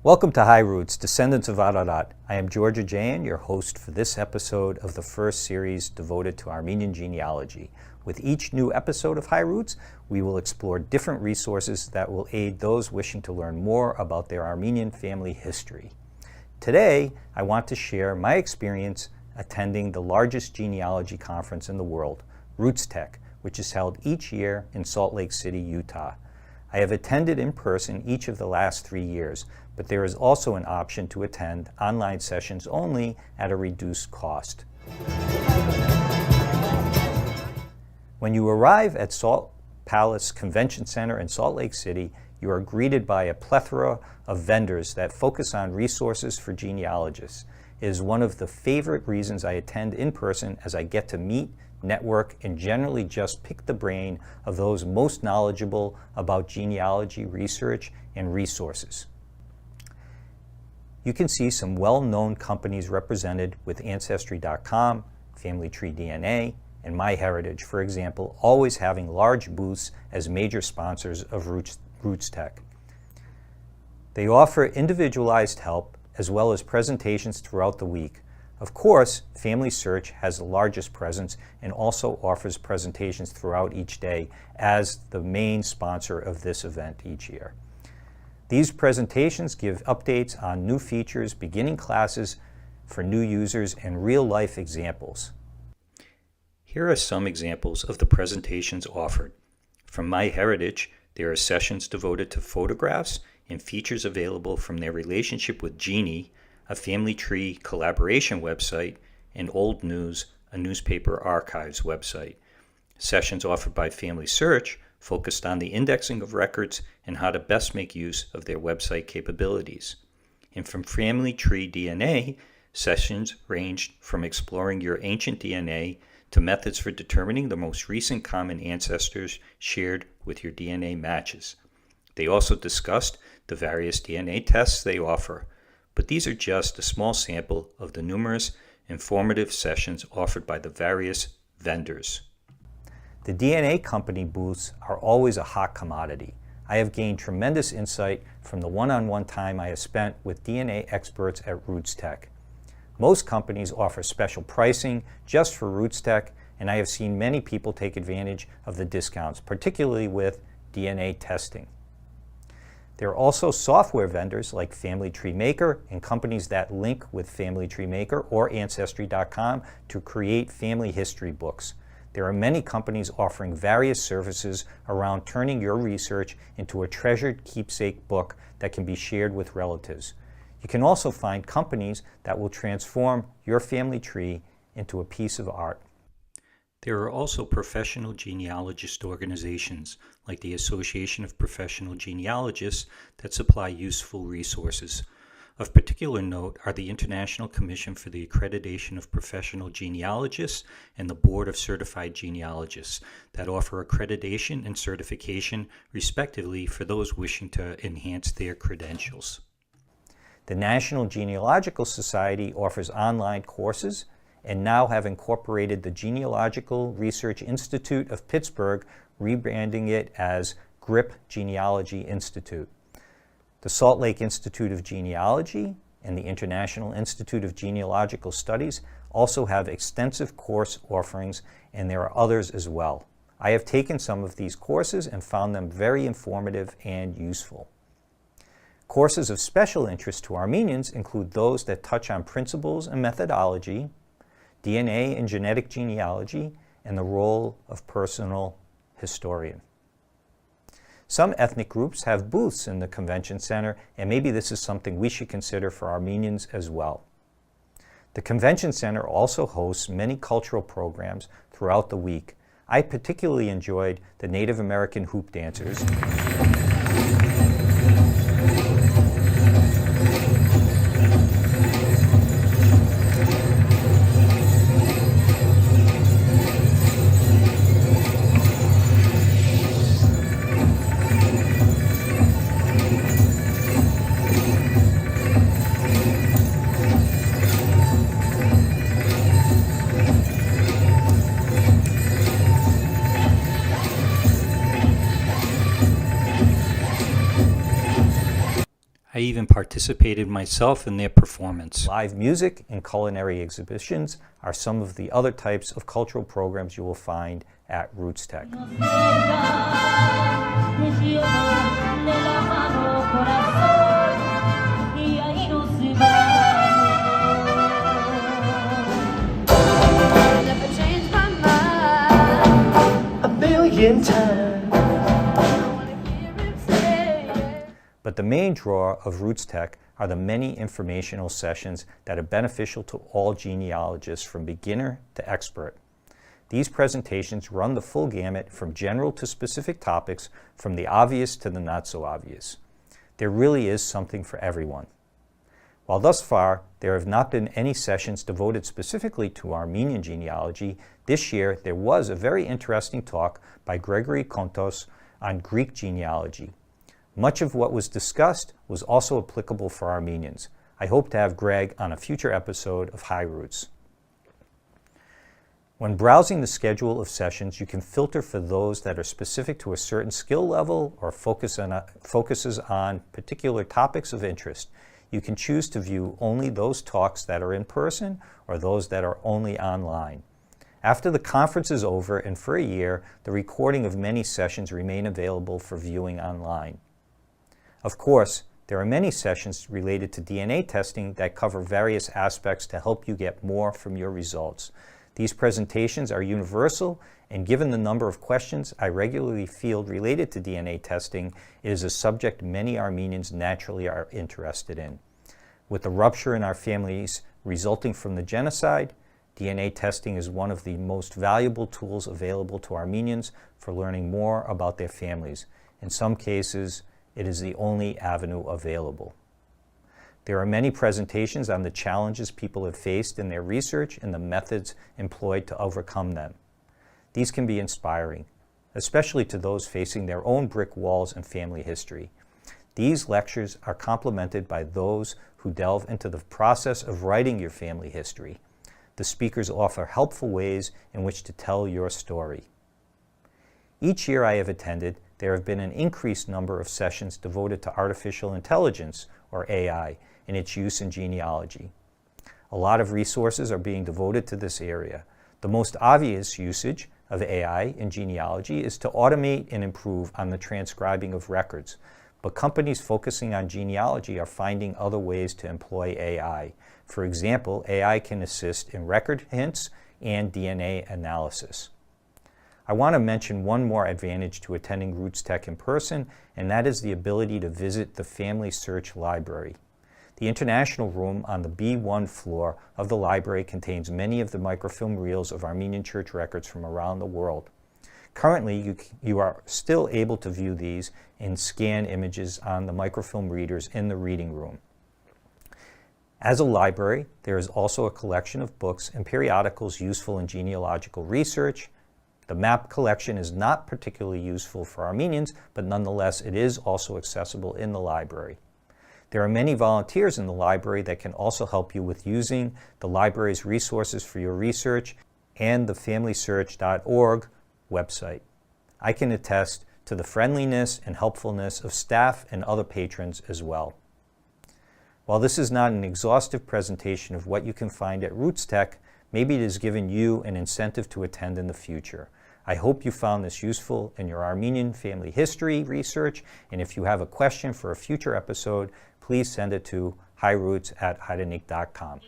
Welcome to HyeRoots, Descendants of Ararat. I am George Aghjayan, your host for this episode of the first series devoted to Armenian genealogy. With each new episode of HyeRoots, we will explore different resources that will aid those wishing to learn more about their Armenian family history. Today, I want to share my experience attending the largest genealogy conference in the world, RootsTech, which is held each year in Salt Lake City, Utah. I have attended in person each of the last 3 years, but there is also an option to attend online sessions only at a reduced cost. When you arrive at Salt Palace Convention Center in Salt Lake City, you are greeted by a plethora of vendors that focus on resources for genealogists. It is one of the favorite reasons I attend in person, as I get to meet, network, and generally just pick the brain of those most knowledgeable about genealogy research and resources. You can see some well-known companies represented with Ancestry.com, Family Tree DNA, and MyHeritage, for example, always having large booths as major sponsors of RootsTech. They offer individualized help as well as presentations throughout the week. Of course, Family Search has the largest presence and also offers presentations throughout each day as the main sponsor of this event each year. These presentations give updates on new features, beginning classes for new users, and real-life examples. Here are some examples of the presentations offered. From MyHeritage, there are sessions devoted to photographs and features available from their relationship with Genie, a family tree collaboration website, and Old News, a newspaper archives website. Sessions offered by Family Search focused on the indexing of records and how to best make use of their website capabilities. And from Family Tree DNA, sessions ranged from exploring your ancient DNA to methods for determining the most recent common ancestors shared with your DNA matches. They also discussed the various DNA tests they offer, but these are just a small sample of the numerous informative sessions offered by the various vendors. The DNA company booths are always a hot commodity. I have gained tremendous insight from the one-on-one time I have spent with DNA experts at RootsTech. Most companies offer special pricing just for RootsTech, and I have seen many people take advantage of the discounts, particularly with DNA testing. There are also software vendors like Family Tree Maker and companies that link with Family Tree Maker or Ancestry.com to create family history books. There are many companies offering various services around turning your research into a treasured keepsake book that can be shared with relatives. You can also find companies that will transform your family tree into a piece of art. There are also professional genealogist organizations like the Association of Professional Genealogists that supply useful resources. Of particular note are the International Commission for the Accreditation of Professional Genealogists and the Board of Certified Genealogists that offer accreditation and certification respectively for those wishing to enhance their credentials. The National Genealogical Society offers online courses and now have incorporated the Genealogical Research Institute of Pittsburgh, rebranding it as GRIP Genealogy Institute. The Salt Lake Institute of Genealogy and the International Institute of Genealogical Studies also have extensive course offerings, and there are others as well. I have taken some of these courses and found them very informative and useful. Courses of special interest to Armenians include those that touch on principles and methodology, DNA and genetic genealogy, and the role of personal historian. Some ethnic groups have booths in the convention center, and maybe this is something we should consider for Armenians as well. The convention center also hosts many cultural programs throughout the week. I particularly enjoyed the Native American hoop dancers, I even participated myself in their performance. Live music and culinary exhibitions are some of the other types of cultural programs you will find at RootsTech. But the main draw of RootsTech are the many informational sessions that are beneficial to all genealogists from beginner to expert. These presentations run the full gamut from general to specific topics, from the obvious to the not so obvious. There really is something for everyone. While thus far there have not been any sessions devoted specifically to Armenian genealogy, this year there was a very interesting talk by Gregory Kontos on Greek genealogy. Much of what was discussed was also applicable for Armenians. I hope to have Greg on a future episode of HyeRoots. When browsing the schedule of sessions, you can filter for those that are specific to a certain skill level or focuses on particular topics of interest. You can choose to view only those talks that are in person or those that are only online. After the conference is over and for a year, the recording of many sessions remain available for viewing online. Of course, there are many sessions related to DNA testing that cover various aspects to help you get more from your results. These presentations are universal, and given the number of questions I regularly field related to DNA testing, it is a subject many Armenians naturally are interested in. With the rupture in our families resulting from the genocide, DNA testing is one of the most valuable tools available to Armenians for learning more about their families. In some cases, it is the only avenue available. There are many presentations on the challenges people have faced in their research and the methods employed to overcome them. These can be inspiring, especially to those facing their own brick walls and family history. These lectures are complemented by those who delve into the process of writing your family history. The speakers offer helpful ways in which to tell your story. Each year I have attended, there have been an increased number of sessions devoted to artificial intelligence, or AI, and its use in genealogy. A lot of resources are being devoted to this area. The most obvious usage of AI in genealogy is to automate and improve on the transcribing of records, but companies focusing on genealogy are finding other ways to employ AI. For example, AI can assist in record hints and DNA analysis. I want to mention one more advantage to attending RootsTech in person, and that is the ability to visit the Family Search Library. The International Room on the B1 floor of the library contains many of the microfilm reels of Armenian church records from around the world. Currently, you are still able to view these and scan images on the microfilm readers in the reading room. As a library, there is also a collection of books and periodicals useful in genealogical research. The map collection is not particularly useful for Armenians, but nonetheless it is also accessible in the library. There are many volunteers in the library that can also help you with using the library's resources for your research and the FamilySearch.org website. I can attest to the friendliness and helpfulness of staff and other patrons as well. While this is not an exhaustive presentation of what you can find at RootsTech, maybe it has given you an incentive to attend in the future. I hope you found this useful in your Armenian family history research, and if you have a question for a future episode, please send it to HyeRoots@HyeRoots.com.